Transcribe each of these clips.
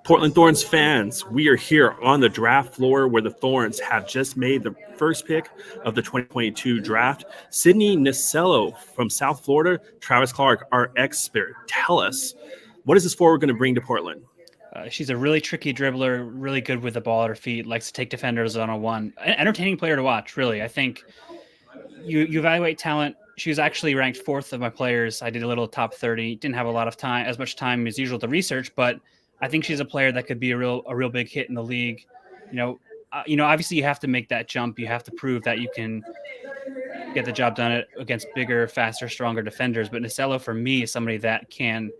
Portland Thorns fans, we are here on the draft floor where the Thorns have just made the first pick of the 2022 draft. Sydny Nasello from South Florida, Travis Clark, our expert. Tell us, what is this forward going to bring to Portland? She's a really tricky dribbler, really good with the ball at her feet, likes to take defenders one-on-one. An entertaining player to watch, really. I think you evaluate talent. She was actually ranked 4th of my players. I did a little top 30. Didn't have a lot of time, as much time as usual to research, but I think she's a player that could be a real big hit in the league. Obviously you have to make that jump. You have to prove that you can get the job done against bigger, faster, stronger defenders. But Nasello, for me, is somebody that can,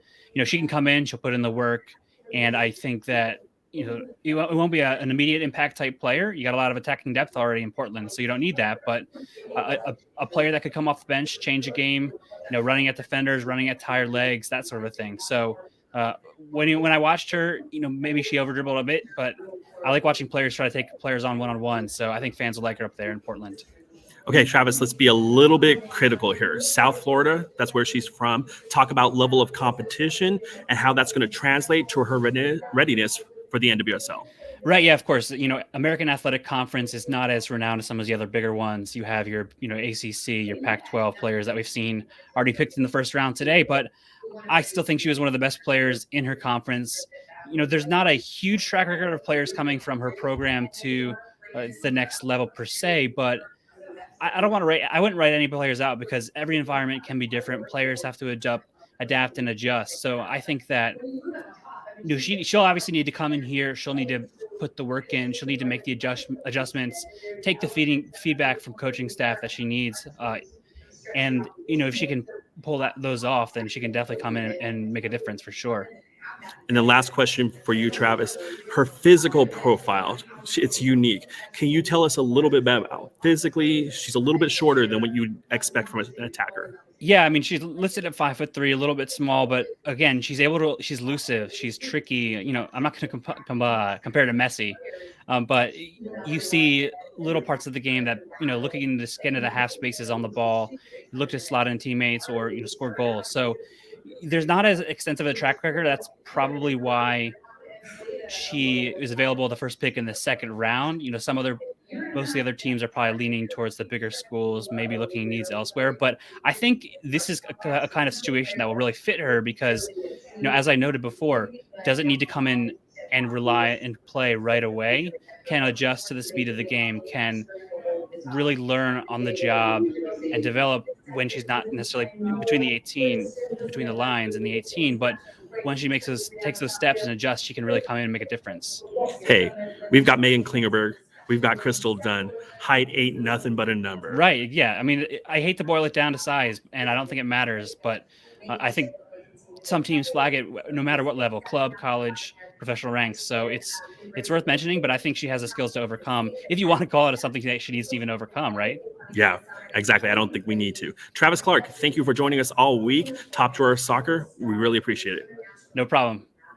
she can come in, she'll put in the work. And I think that, it won't be an immediate impact type player. You got a lot of attacking depth already in Portland, so you don't need that. But a player that could come off the bench, change a game, running at defenders, running at tired legs, that sort of a thing. So when I watched her, maybe she over dribbled a bit, but I like watching players try to take players on one-on-one. So I think fans will like her up there in Portland. Okay, Travis, let's be a little bit critical here. South Florida, that's where she's from. Talk about level of competition and how that's going to translate to her readiness for the NWSL. Right. Yeah, of course. American Athletic Conference is not as renowned as some of the other bigger ones. You have your, ACC, your Pac-12 players that we've seen already picked in the first round today. But I still think she was one of the best players in her conference. There's not a huge track record of players coming from her program to the next level per se, but I don't want to rate. I wouldn't write any players out because every environment can be different. Players have to adapt and adjust. So I think that she'll obviously need to come in here. She'll need to put the work in. She'll need to make the adjustments, take the feedback from coaching staff that she needs. And if she can pull those off, then she can definitely come in and make a difference for sure. And the last question for you, Travis, her physical profile, it's unique. Can you tell us a little bit about physically? She's a little bit shorter than what you'd expect from an attacker. Yeah, I mean, she's listed at 5'3", a little bit small, but again, she's elusive, she's tricky. I'm not going to compare to Messi, but you see little parts of the game that, looking into the skin of the half spaces on the ball, look to slot in teammates or, score goals. So there's not as extensive a track record. That's probably why she is available the first pick in the second round. Most of the other teams are probably leaning towards the bigger schools, maybe looking needs elsewhere. But I think this is a kind of situation that will really fit her because, as I noted before, doesn't need to come in and rely and play right away, can adjust to the speed of the game, can really learn on the job and develop when she's not necessarily between the lines and the 18, but when she takes those steps and adjusts, she can really come in and make a difference. Hey, we've got Megan Klingerberg. We've got Crystal Dunn. Height ain't nothing but a number. Right. Yeah. I mean, I hate to boil it down to size, and I don't think it matters, but I think some teams flag it no matter what level, club, college, professional ranks. So it's worth mentioning, but I think she has the skills to overcome, if you want to call it something that she needs to even overcome, right? Yeah, exactly. I don't think we need to. Travis Clark, thank you for joining us all week. Top Drawer Soccer. We really appreciate it. No problem.